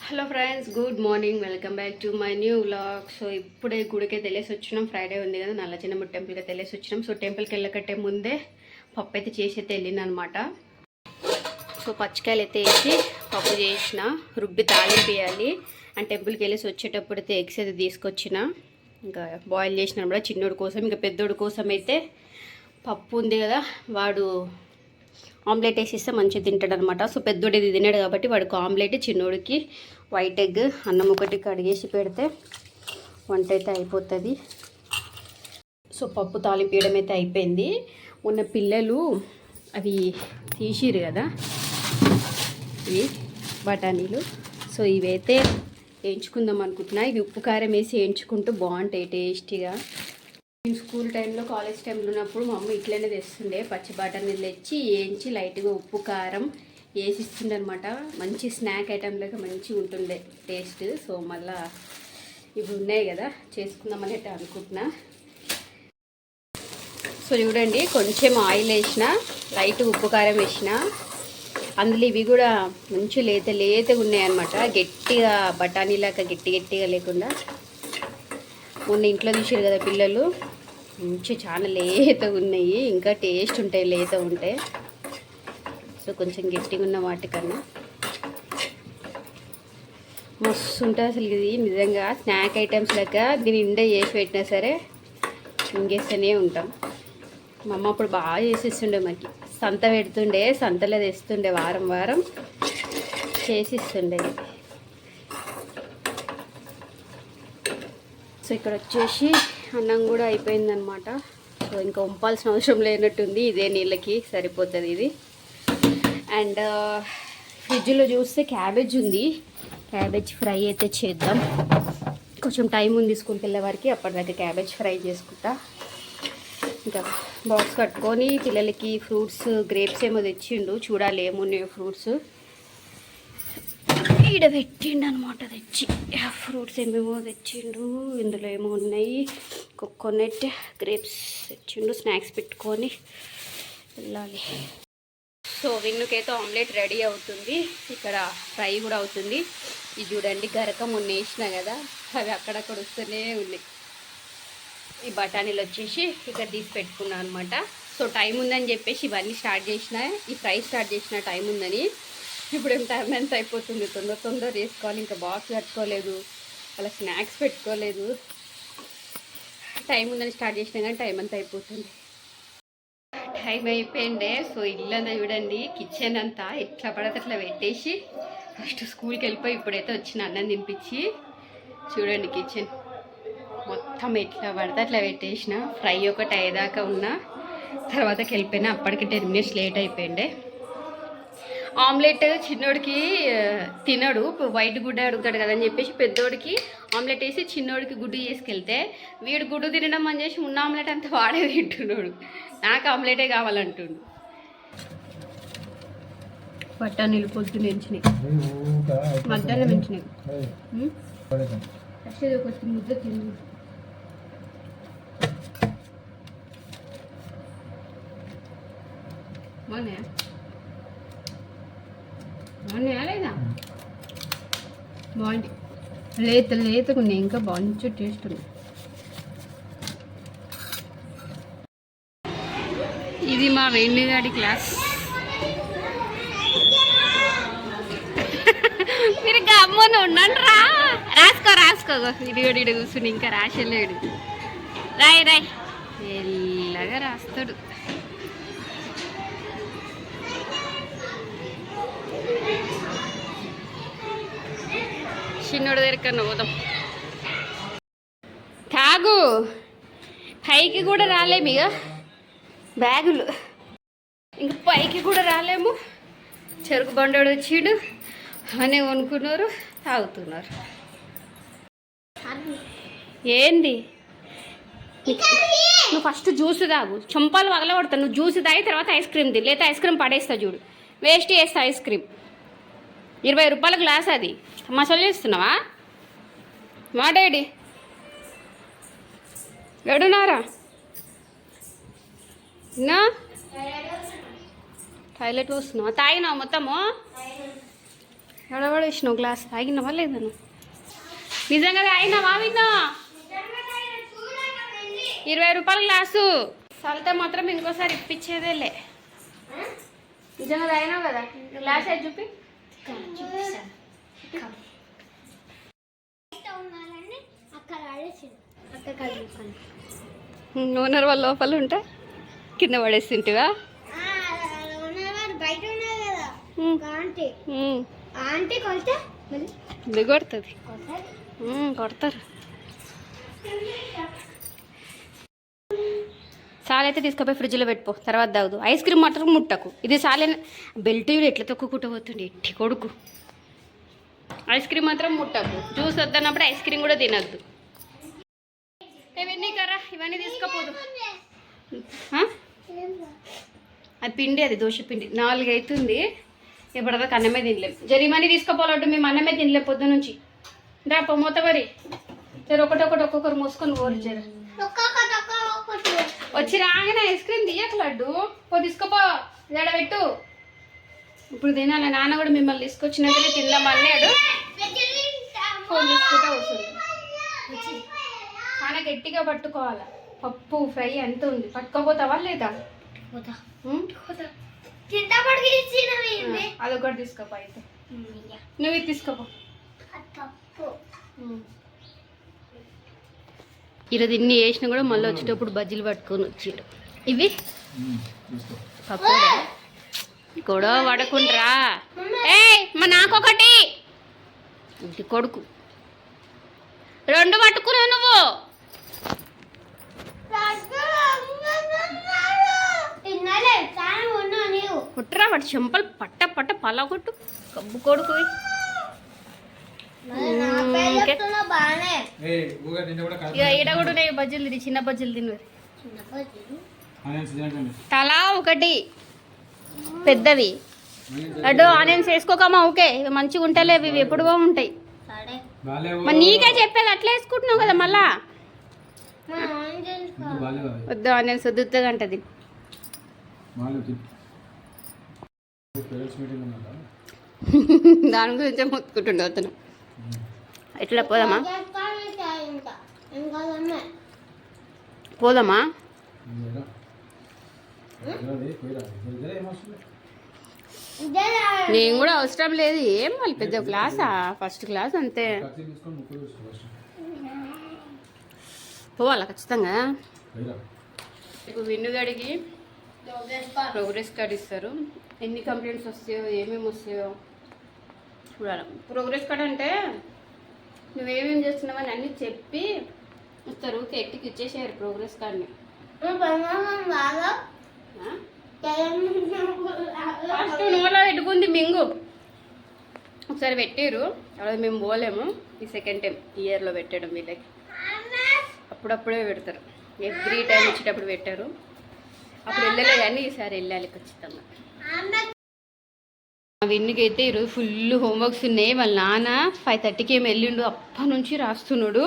Hello friends, good morning. Welcome back to my new vlog. So ఇప్పుడే గుడికి తెలిసి వచ్చినాం. ఫ్రైడే ఉంది కదా, నల్ల చిన్నమ్మ టెంపుల్కి తెలిసి వచ్చినాం. సో టెంపుల్కి వెళ్ళకట్టే ముందే పప్పు అయితే చేసి అయితే వెళ్ళిందనమాట. సో పచ్చికాయలు అయితే వేసి పప్పు చేసిన, రుబ్బి తాలింపేయాలి. అండ్ టెంపుల్కి వెళ్ళేసి వచ్చేటప్పుడు అయితే ఎగ్స్ అయితే తీసుకొచ్చిన, ఇంకా బాయిల్ చేసిన కూడా చిన్నోడి కోసం. ఇంకా పెద్దోడి కోసం అయితే పప్పు ఉంది కదా, వాడు ఆమ్లెట్ వేసిస్తే మంచిగా తింటాడు అనమాట. సో పెద్దోడు ఇది తిన్నాడు కాబట్టి వాడికి ఆమ్లెట్, చిన్నోడికి వైట్ ఎగ్, అన్నం ఒకటి కడిగేసి పెడితే వంట అయితే అయిపోతుంది. సో పప్పు తాలింపేయడం అయితే అయిపోయింది. ఉన్న పిల్లలు అవి తీసిరు కదా, ఇవి బఠానీలు. సో ఇవైతే వేయించుకుందాం అనుకుంటున్నా. ఇవి ఉప్పు కారం వేసి వేయించుకుంటూ బాగుంటాయి టేస్టీగా. నేను స్కూల్ టైంలో, కాలేజ్ టైంలో ఉన్నప్పుడు మా అమ్మ ఇట్లనే తెస్తుండే. పచ్చి బఠానీలు తెచ్చి వేయించి లైట్గా ఉప్పు కారం వేసి ఇస్తుండే అనమాట. మంచి స్నాక్ ఐటెం లాగా మంచిగా ఉంటుండే టేస్ట్. సో మళ్ళీ ఇవి ఉన్నాయి కదా, చేసుకుందామని అయితే అనుకుంటున్నా. సో చూడండి, కొంచెం ఆయిల్ వేసిన, లైట్ ఉప్పు కారం వేసిన. అందులో ఇవి కూడా మంచి లేతగా ఉన్నాయి అనమాట. గట్టిగా బఠానీలాగా గట్టిగా లేకుండా. మొన్న ఇంట్లో తీసారు కదా పిల్లలు, మంచి చాలా లేతగా ఉన్నాయి. ఇంకా టేస్ట్ ఉంటాయి లేత ఉంటే. సో కొంచెం గట్టిగా ఉన్న వాటికన్నా మస్తు ఉంటుంది అసలు. ఇది నిజంగా స్నాక్ ఐటమ్స్ లెక్క దీని నిండా చేసి పెట్టినా సరే ఇంకేస్తూనే ఉంటాం. మా అమ్మ అప్పుడు బాగా చేసిస్తుండే, మనకి సంత పెడుతుండే, సంతలో తెస్తుండే, వారం చేసిస్తుండే. సో ఇక్కడ వచ్చేసి అన్నం కూడా అయిపోయిందనమాట. సో ఇంకా వంపాల్సిన అవసరం లేనట్టుంది, ఇదే నీళ్ళకి సరిపోతుంది ఇది. అండ్ ఫ్రిడ్జ్లో చూస్తే క్యాబేజ్ ఉంది, క్యాబేజ్ ఫ్రై అయితే చేద్దాం. కొంచెం టైం ఉంది స్కూల్కి వెళ్ళే వారికి, అప్పటిదాకా క్యాబేజ్ ఫ్రై చేసుకుంటా. ఇంకా బాక్స్ కట్టుకొని పిల్లలకి ఫ్రూట్స్, గ్రేప్స్ ఏమో తెచ్చిండు, చూడాలి ఏమున్నాయో ఫ్రూట్స్. ఈడ పెట్టిండు అనమాట తెచ్చి, ఫ్రూట్స్ ఏమేమో తెచ్చిండు. ఇందులో ఏమో ఉన్నాయి, కోకోనట్, గ్రేప్స్ తెచ్చిండు. స్నాక్స్ పెట్టుకొని వెళ్ళాలి. సో విన్నుకైతే ఆమ్లెట్ రెడీ అవుతుంది, ఇక్కడ ఫ్రై కూడా అవుతుంది. ఇది చూడండి, గరక మొన్న వేసిన కదా, అవి అక్కడక్కడ వస్తూనే ఉన్నాయి. ఈ బఠానీలు వచ్చేసి ఇక్కడ తీసి పెట్టుకున్నాను అనమాట. సో టైం ఉందని చెప్పేసి ఇవన్నీ స్టార్ట్ చేసిన, ఈ ఫ్రై స్టార్ట్ చేసిన టైం ఉందని. ఇప్పుడు ఏం టైం ఎంత అయిపోతుంది, తొందర చేసుకోవాలి. ఇంకా బాక్స్ కట్టుకోలేదు, అలా స్నాక్స్ పెట్టుకోలేదు. టైం ఉందని స్టార్ట్ చేసినా కానీ టైం అంతా అయిపోతుంది. టైం అయిపోయిండే. సో ఇల్లంతా చూడండి, కిచెన్ అంతా ఎట్లా పడితే అట్లా పెట్టేసి ఫస్ట్ స్కూల్కి వెళ్ళిపోయి ఇప్పుడైతే వచ్చిన అన్నం తినిపించి. చూడండి కిచెన్ మొత్తం ఎట్లా పడితే అట్లా పెట్టేసిన. ఫ్రై ఒకటి అయ్యేదాకా ఉన్నా, తర్వాతకి వెళ్ళిపోయినా. అప్పటికి 10 minutes లేట్ అయిపోయిండే. ఆమ్లెట్ చిన్నోడికి తినడు, వైట్ గుడ్డ అడుగుతాడు కదా అని చెప్పేసి పెద్దోడికి ఆమ్లెట్ వేసి చిన్నోడికి గుడ్డు చేసుకెళ్తే, వీడు గుడ్డు తినడం అని చేసి ఉన్న ఆమ్లెట్ అంతా వాడే తింటున్నాడు. నాకు ఆమ్లెటే కావాలంటుండు. బఠానీలు పొద్దున ఎంచినాయి, మధ్యాహ్నం ఎంచినాయి. కొంచెం ముద్ద తిను. లేదా బాగుంది, లేతగా ఉన్నాయి, ఇంకా మంచి టేస్ట్ ఉంది. ఇది మా వెండిగాడి క్లాస్. మీరు గమ్మున ఉండండి రా, రాసుకో. ఇడిగడు కూర్చుని ఇంకా రాసేలేడు. రాయ్ ఎల్లగా రాస్తాడు. చిన్నోడు దగ్గర పోదాం. తాగు, పైకి కూడా రాలేము ఇక, బ్యాగులు ఇంక పైకి కూడా రాలేము. చెరుకు బండోడు వచ్చిండు అని కొనుక్కున్నారు, తాగుతున్నారు. ఏంది నువ్వు ఫస్ట్ జ్యూస్ తాగు, చంపాలు పగలగొడతా. నువ్వు జ్యూస్ తాగి తర్వాత ఐస్ క్రీమ్ తి, లేదా ఐస్ క్రీమ్ పడేస్తా చూడు, వేస్ట్ చేస్తా ఐస్ క్రీమ్. 20 రూపాయల గ్లాస్ అది. మసాలా చేస్తున్నావా? మా డాడీ ఎడున్నారా? నా టాయిలెట్ వస్తున్నావా? తాగినావు మొత్తము? ఎడబడేసినావు గ్లాస్ తాగినావా లేదా నువ్వు? నిజంగా తాగినావా విన్నా? 20 రూపాయల గ్లాసు చల్లితే మాత్రం ఇంకోసారి ఇప్పించేదేలే. నిజంగా తాగినావు కదా? గ్లాస్ అయితే చూపి. ఓనర్ వాళ్ళ లోపల ఉంటే కింద పడేసింటివా? కొడుతుంది కొడతారు. సాలైతే తీసుకుపోయి ఫ్రిడ్జ్లో పెట్టుకో, తర్వాత తాగుదు. ఐస్ క్రీమ్ మాత్రం ముట్టకు. ఇది సాలైన బెల్ట్ ఎట్లా తొక్కుకుంటూ పోతుంది ఎట్టి కొడుకు. ఐస్ క్రీమ్ మాత్రం ముట్టకు. జ్యూస్ వద్దన్నప్పుడు ఐస్ క్రీమ్ కూడా తినద్దు. ఇవన్నీ కర్రా ఇవన్నీ తీసుకపోదు. అది పిండి, అది దోశ పిండి. 4 అవుతుంది. ఎప్పటిదాకా అన్నమే తినలేము. జరిమని తీసుకుపోవాలంటే మేము అన్నమే తినలేము పొద్దు నుంచి. రా మూత మరి ఒక్కొక్కరు మూసుకొని కోరిచారు. వచ్చి రాగానే ఐస్ క్రీమ్ తీయక లడ్డు తీసుకుపో పెట్టు. ఇప్పుడు తినాలి. నాన్న కూడా మిమ్మల్ని తీసుకొచ్చినాకనే తిందామన్నాడు. ఫోన్ తీసుకుంటా వస్తుంది. చాలా గట్టిగా పట్టుకోవాలా. పప్పు ఫ్రై ఎంత ఉంది, పట్టుకోపోతావా లేదా? అదొకటి తీసుకోపో. అయితే నువ్వు ఇది తీసుకోపో. ఈరోజు ఇన్ని వేసినా కూడా మళ్ళీ వచ్చేటప్పుడు బజ్జీలు పట్టుకొని వచ్చారు. ఇవి పప్పు గొడవ పడకుండ్రా. మా నాకొకటి ఇది కొడుకు 2 పట్టుకున్నావు నువ్వు. పుట్టరా వాటి చెంపలు పట్ట పలగొట్టు కబ్బు కొడుకు. ఈడ కూడా ఉన్నాయి బజ్జీలు తిని, చిన్న బజ్జీలు తిని. తలా ఒకటి పెద్దవి. అడ్డు ఆనియన్స్ వేసుకోకమ్మా. ఓకే మంచిగా ఉంటలేవు ఇవి, ఎప్పుడు బాగుంటాయి. మరి నీకే చెప్పేది అట్లా వేసుకుంటున్నావు కదా మళ్ళా. వద్దు ఆనియన్స్ వద్దుగా అంటది. దాని గురించే మొత్తుకుంటుండే అతను. ఎట్లా పోదామా? పోదామా? నేను కూడా అవసరం లేదు. ఏం వాళ్ళు పెద్ద క్లాసా? ఫస్ట్ క్లాస్ అంతే. పోవాలా ఖచ్చితంగా. ఇప్పుడు విన్నుగడికి ప్రోగ్రెస్ కార్డ్ ఇస్తారు. ఎన్ని కంప్లైంట్స్ వస్తాయో, ఏమేమి వస్తాయో చూడాలి. ప్రోగ్రెస్ కార్డ్ అంటే నువ్వేమేమి చేస్తున్నావని అన్నీ చెప్పి ఇస్తారు. ఎట్టికి ఇచ్చేసారు ప్రోగ్రెస్ కార్డ్ని. ఫస్ట్ నోట్లో పెట్టుకుంది మింగు. ఒకసారి పెట్టారు, అలా మేము పోలేము. ఈ సెకండ్ టైం ఇయర్లో పెట్టడం వీళ్ళకి. అప్పుడప్పుడే పెడతారు. ఎవ్రీ టైం వచ్చేటప్పుడు పెట్టారు. అప్పుడు వెళ్ళలే కానీ ఈసారి వెళ్ళాలి ఖచ్చితంగా. విన్నికైతే ఈరోజు ఫుల్ హోంవర్క్స్ ఉన్నాయి. వాళ్ళ నాన్న 5:30కి ఏమి వెళ్ళిండు. అప్పటి నుంచి రాస్తున్నాడు.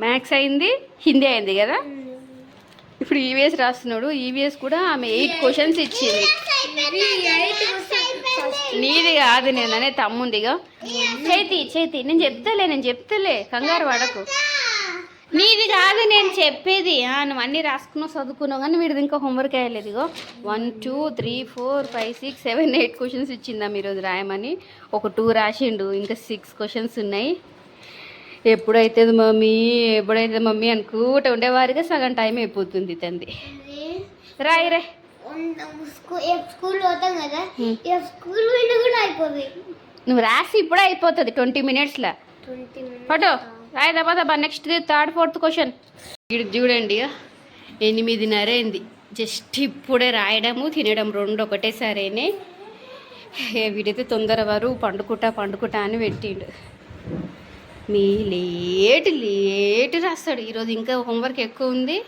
మ్యాథ్స్ అయింది, హిందీ అయింది కదా. ఇప్పుడు ఈవీఎస్ రాస్తున్నాడు. ఈవీఎస్ కూడా ఆమె 8 క్వశ్చన్స్ ఇచ్చింది. నీది కాదు, నేను అనే తమ్ముందిగా. చేతి నేను చెప్తలే కంగారు పడకు. నీది కాదు నేను చెప్పేది. నువ్వు అన్నీ రాసుకున్నావు, చదువుకున్నావు, కానీ వీడిది ఇంకా హోంవర్క్ అయ్యలేదు. ఇగో 1 2 3 4 5 6 7 8 క్వశ్చన్స్ ఇచ్చిందాం ఈరోజు రాయమని. ఒక 2 రాసిండు. ఇంకా 6 క్వశ్చన్స్ ఉన్నాయి. ఎప్పుడైతే మమ్మీ అనుకుంటూ ఉండేవారిగా సగం టైం అయిపోతుంది తంది. రాయి నువ్వు రాసి ఇప్పుడే అయిపోతుంది 20 మినిట్స్లో. ఫోటో రాయదా పదా. నెక్స్ట్ 3rd 4th క్వశ్చన్ చూడండి. 8:30 అయింది. జస్ట్ ఇప్పుడే రాయడము తినడం 2 ఒకటేసారి. వీడైతే తొందర వారు పండుకుంటా అని పెట్టిండు. మీ లేట్ రాస్తాడు. ఈరోజు ఇంకా హోంవర్క్ ఎక్కువ ఉంది.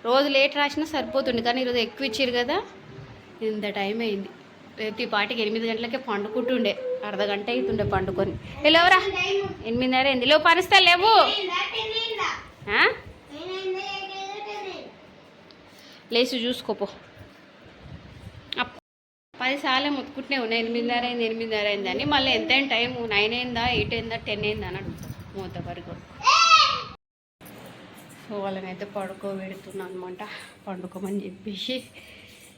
రోజు లేట్ రాసినా సరిపోతుంది, కానీ ఈరోజు ఎక్కువ ఇచ్చారు కదా. ఇంత టైం అయింది. రేపు ఈ పాటికి 8 గంటలకే పండుకుంటుండే. అర్ధ గంట అవుతుండే పండుకొని. లేవరా 8:30 అయింది. లేవు పనిస్తా లేవు. లేచి చూసుకోపో. 10 సార్లు మొత్తుకుంటూనే ఉన్నాయి 8:30 అయింది 8:30 అయిందని. మళ్ళీ ఎంతైనా టైం 9 అయిందా 8 అయిందా 10 అయిందా అని అడుగుతాం మూత వరకు. సో వాళ్ళనైతే పడుకోబెడుతున్నాను అనమాట. పండుకోమని చెప్పేసి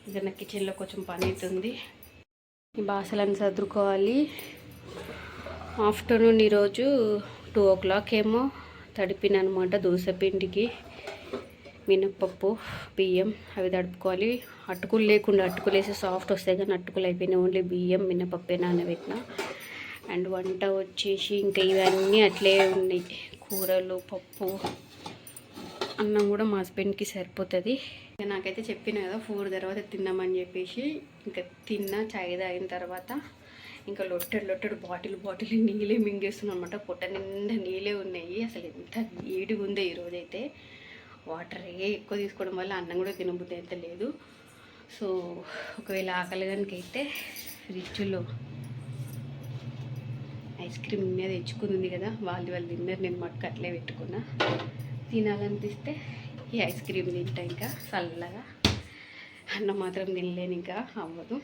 ఇక నా కిచెన్లో కొంచెం పని అవుతుంది. ఈ బాసలను సర్దుకోవాలి. ఆఫ్టర్నూన్ ఈరోజు 2 o'clock ఏమో తడిపిన అనమాట దోశపిండికి మినప్పప్పు బియ్యం అవి తడుపుకోవాలి. అటుకులు లేకుండా అటుకులు వేసి సాఫ్ట్ వస్తాయి కానీ అటుకులు అయిపోయినాయి. ఓన్లీ బియ్యం మినపప్పే నానబెట్టిన. అండ్ వంట వచ్చేసి ఇంకా ఇవన్నీ అట్లే ఉన్నాయి. కూరలు పప్పు అన్నం కూడా మా హస్బెండ్కి సరిపోతుంది. ఇంకా నాకైతే చెప్పిన కదా 4 తర్వాత తిన్నామని చెప్పేసి ఇంకా తిన్నా. చాయ్ తాగిన తర్వాత ఇంకా లొట్టెడు బాటిల్ నీళ్ళే మింగేస్తున్నాం అనమాట. పొట్ట నిండా నీళ్ళే ఉన్నాయి. అసలు ఎంత వేడిగా ఉందో ఈరోజైతే. వాటరే ఎక్కువ తీసుకోవడం వల్ల అన్నం కూడా తినబుద్ధి అయితే లేదు. సో ఒకవేళ ఆకలి కనుక అయితే ఫ్రిడ్జ్లో ఐస్ క్రీమ్ మీద తెచ్చుకుంది కదా, వాళ్ళు తిన్నారు. నేను మట్టుకు అట్లే పెట్టుకున్నా. తినాలనిపిస్తే ఈ ఐస్ క్రీమ్ తింటా. ఇంకా చల్లగా అన్నం మాత్రం తినలేను, ఇంకా అవ్వదు.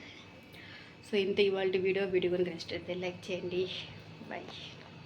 సో ఇంత ఇవాళ వీడియో కనుక నచ్చితే లైక్ చేయండి. బాయ్.